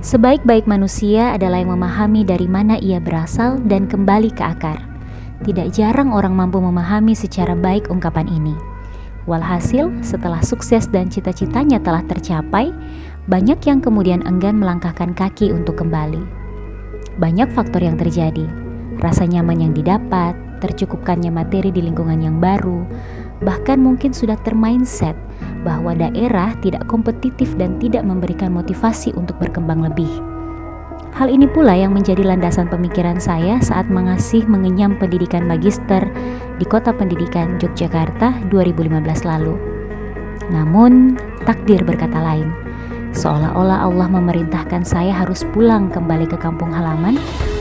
Sebaik-baik manusia adalah yang memahami dari mana ia berasal dan kembali ke akar. Tidak jarang orang mampu memahami secara baik ungkapan ini. Walhasil, setelah sukses dan cita-citanya telah tercapai, banyak yang kemudian enggan melangkahkan kaki untuk kembali. Banyak faktor yang terjadi, rasa nyaman yang didapat, tercukupkannya materi di lingkungan yang baru, bahkan mungkin sudah termindset bahwa daerah tidak kompetitif dan tidak memberikan motivasi untuk berkembang lebih. Hal ini pula yang menjadi landasan pemikiran saya saat mengenyam pendidikan magister di Kota Pendidikan Yogyakarta 2015 lalu. Namun, takdir berkata lain. Seolah-olah Allah memerintahkan saya harus pulang kembali ke kampung halaman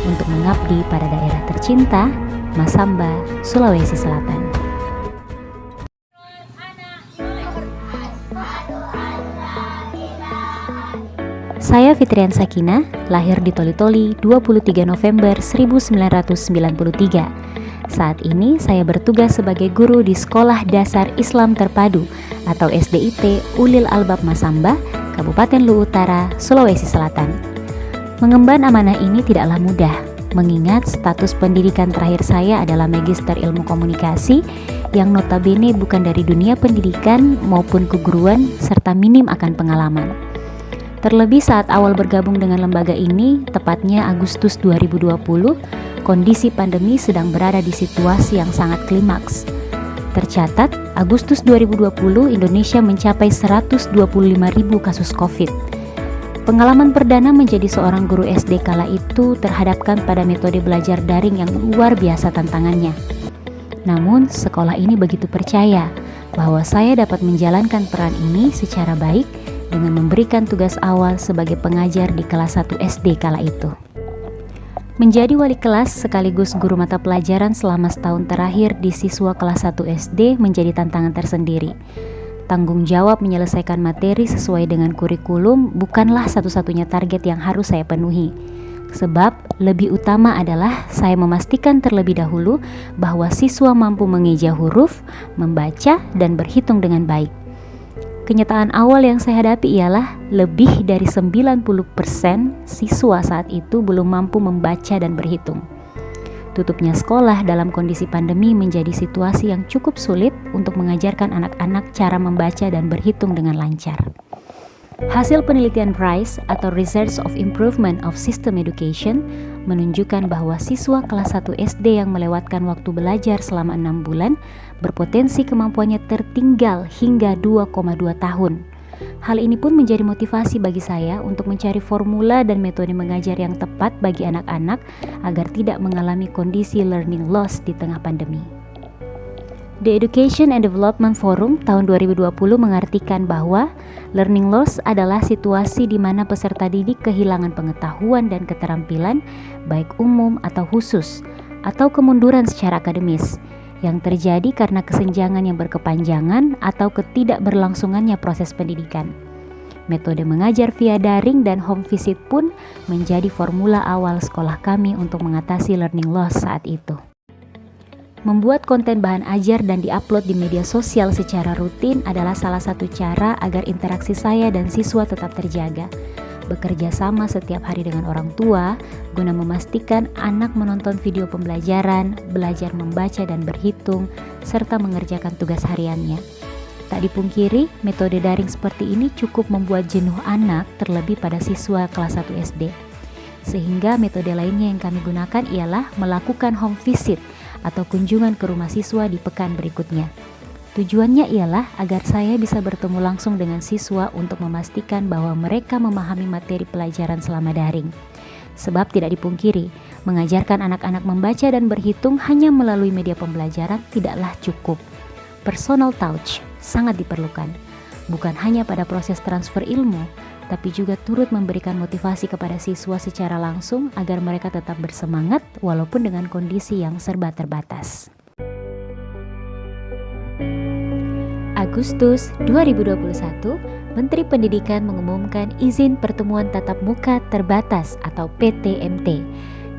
untuk mengabdi pada daerah tercinta, Masamba, Sulawesi Selatan. Saya Fitrian Sakina, lahir di Toli-Toli 23 November 1993. Saat ini saya bertugas sebagai guru di Sekolah Dasar Islam Terpadu atau SDIT Ulil Albab Masamba, Kabupaten Luwu Utara, Sulawesi Selatan. Mengemban amanah ini tidaklah mudah, mengingat status pendidikan terakhir saya adalah Magister Ilmu Komunikasi yang notabene bukan dari dunia pendidikan maupun keguruan serta minim akan pengalaman. Terlebih saat awal bergabung dengan lembaga ini, tepatnya Agustus 2020, kondisi pandemi sedang berada di situasi yang sangat klimaks. Tercatat, Agustus 2020 Indonesia mencapai 125.000 kasus COVID. Pengalaman perdana menjadi seorang guru SD kala itu terhadapkan pada metode belajar daring yang luar biasa tantangannya. Namun, sekolah ini begitu percaya bahwa saya dapat menjalankan peran ini secara baik dengan memberikan tugas awal sebagai pengajar di kelas 1 SD kala itu. Menjadi wali kelas sekaligus guru mata pelajaran selama setahun terakhir di siswa kelas 1 SD menjadi tantangan tersendiri. Tanggung jawab menyelesaikan materi sesuai dengan kurikulum bukanlah satu-satunya target yang harus saya penuhi. Sebab lebih utama adalah saya memastikan terlebih dahulu bahwa siswa mampu mengeja huruf, membaca, dan berhitung dengan baik. Kenyataan awal yang saya hadapi ialah lebih dari 90% siswa saat itu belum mampu membaca dan berhitung. Tutupnya sekolah dalam kondisi pandemi menjadi situasi yang cukup sulit untuk mengajarkan anak-anak cara membaca dan berhitung dengan lancar. Hasil penelitian Price atau Research of Improvement of System Education menunjukkan bahwa siswa kelas 1 SD yang melewatkan waktu belajar selama 6 bulan berpotensi kemampuannya tertinggal hingga 2,2 tahun. Hal ini pun menjadi motivasi bagi saya untuk mencari formula dan metode mengajar yang tepat bagi anak-anak agar tidak mengalami kondisi learning loss di tengah pandemi. The Education and Development Forum tahun 2020 mengartikan bahwa learning loss adalah situasi di mana peserta didik kehilangan pengetahuan dan keterampilan baik umum atau khusus, atau kemunduran secara akademis yang terjadi karena kesenjangan yang berkepanjangan atau ketidakberlangsungannya proses pendidikan. Metode mengajar via daring dan home visit pun menjadi formula awal sekolah kami untuk mengatasi learning loss saat itu. Membuat konten bahan ajar dan diupload di media sosial secara rutin adalah salah satu cara agar interaksi saya dan siswa tetap terjaga. Bekerja sama setiap hari dengan orang tua guna memastikan anak menonton video pembelajaran, belajar membaca dan berhitung, serta mengerjakan tugas hariannya. Tak dipungkiri, metode daring seperti ini cukup membuat jenuh anak, terlebih pada siswa kelas 1 SD. Sehingga metode lainnya yang kami gunakan ialah melakukan home visit atau kunjungan ke rumah siswa di pekan berikutnya. Tujuannya ialah agar saya bisa bertemu langsung dengan siswa untuk memastikan bahwa mereka memahami materi pelajaran selama daring. Sebab tidak dipungkiri, mengajarkan anak-anak membaca dan berhitung hanya melalui media pembelajaran tidaklah cukup. Personal touch sangat diperlukan, bukan hanya pada proses transfer ilmu, tapi juga turut memberikan motivasi kepada siswa secara langsung agar mereka tetap bersemangat walaupun dengan kondisi yang serba terbatas. Agustus 2021, Menteri Pendidikan mengumumkan izin pertemuan tatap muka terbatas atau PTMT.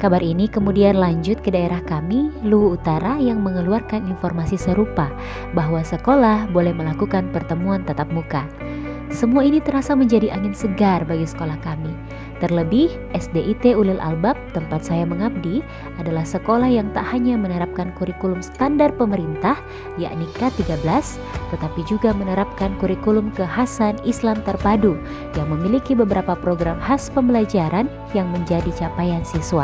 Kabar ini kemudian lanjut ke daerah kami, Luwu Utara, yang mengeluarkan informasi serupa bahwa sekolah boleh melakukan pertemuan tatap muka. Semua ini terasa menjadi angin segar bagi sekolah kami. Terlebih, SDIT Ulil Albab, tempat saya mengabdi, adalah sekolah yang tak hanya menerapkan kurikulum standar pemerintah, yakni K13, tetapi juga menerapkan kurikulum kekhasan Islam terpadu yang memiliki beberapa program khas pembelajaran yang menjadi capaian siswa.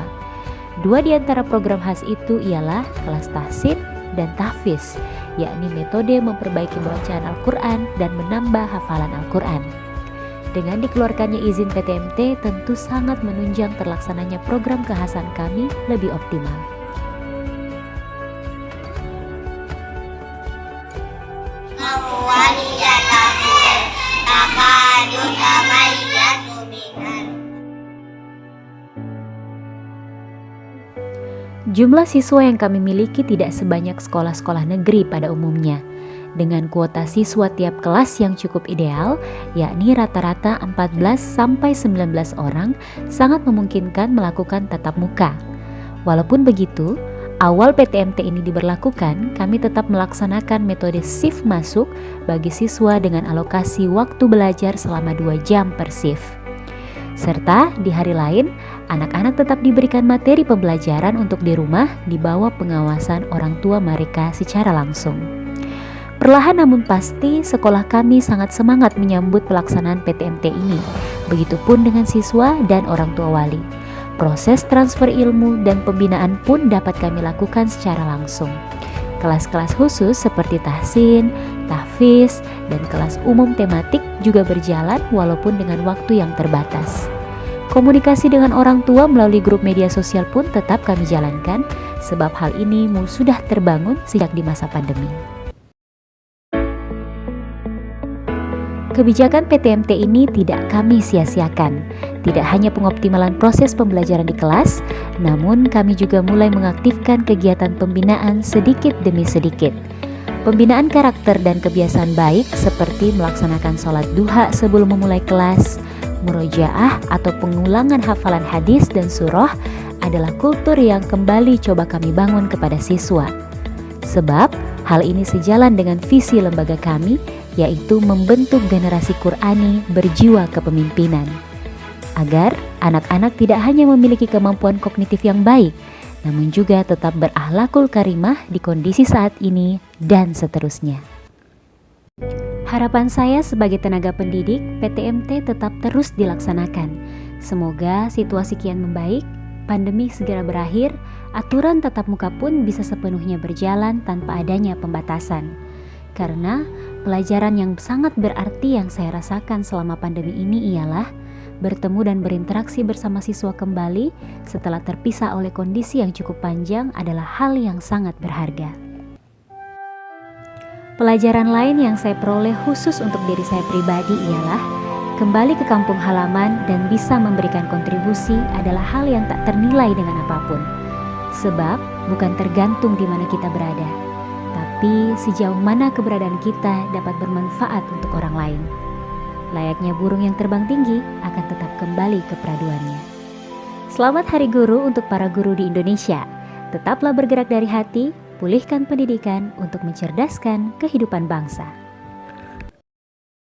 Dua di antara program khas itu ialah kelas tahsin dan tahfiz, yakni metode memperbaiki bacaan Al-Quran dan menambah hafalan Al-Quran. Dengan dikeluarkannya izin PTMT tentu sangat menunjang terlaksananya program kekhasan kami lebih optimal. Jumlah siswa yang kami miliki tidak sebanyak sekolah-sekolah negeri pada umumnya. Dengan kuota siswa tiap kelas yang cukup ideal, yakni rata-rata 14-19 orang, sangat memungkinkan melakukan tatap muka. Walaupun begitu, awal PTMT ini diberlakukan, kami tetap melaksanakan metode shift masuk bagi siswa dengan alokasi waktu belajar selama 2 jam per shift. Serta di hari lain, anak-anak tetap diberikan materi pembelajaran untuk di rumah di bawah pengawasan orang tua mereka secara langsung. Perlahan namun pasti, sekolah kami sangat semangat menyambut pelaksanaan PTMT ini. Begitupun dengan siswa dan orang tua wali. Proses transfer ilmu dan pembinaan pun dapat kami lakukan secara langsung. Kelas-kelas khusus seperti tahsin, tahfiz, dan kelas umum tematik juga berjalan walaupun dengan waktu yang terbatas. Komunikasi dengan orang tua melalui grup media sosial pun tetap kami jalankan, sebab hal ini sudah terbangun sejak di masa pandemi. Kebijakan PTMT ini tidak kami sia-siakan. Tidak hanya pengoptimalan proses pembelajaran di kelas, namun kami juga mulai mengaktifkan kegiatan pembinaan sedikit demi sedikit. Pembinaan karakter dan kebiasaan baik seperti melaksanakan sholat duha sebelum memulai kelas, murojaah atau pengulangan hafalan hadis dan surah adalah kultur yang kembali coba kami bangun kepada siswa. Sebab hal ini sejalan dengan visi lembaga kami, yaitu membentuk generasi Qur'ani berjiwa kepemimpinan. Agar anak-anak tidak hanya memiliki kemampuan kognitif yang baik, namun juga tetap berakhlakul karimah di kondisi saat ini dan seterusnya. Harapan saya sebagai tenaga pendidik, PTMT tetap terus dilaksanakan. Semoga situasi kian membaik, pandemi segera berakhir, aturan tatap muka pun bisa sepenuhnya berjalan tanpa adanya pembatasan. Karena pelajaran yang sangat berarti yang saya rasakan selama pandemi ini ialah bertemu dan berinteraksi bersama siswa kembali setelah terpisah oleh kondisi yang cukup panjang adalah hal yang sangat berharga. Pelajaran lain yang saya peroleh khusus untuk diri saya pribadi ialah kembali ke kampung halaman dan bisa memberikan kontribusi adalah hal yang tak ternilai dengan apapun. Sebab bukan tergantung di mana kita berada, tapi sejauh mana keberadaan kita dapat bermanfaat untuk orang lain. Layaknya burung yang terbang tinggi akan tetap kembali ke peraduannya. Selamat Hari Guru untuk para guru di Indonesia. Tetaplah bergerak dari hati, pulihkan pendidikan untuk mencerdaskan kehidupan bangsa.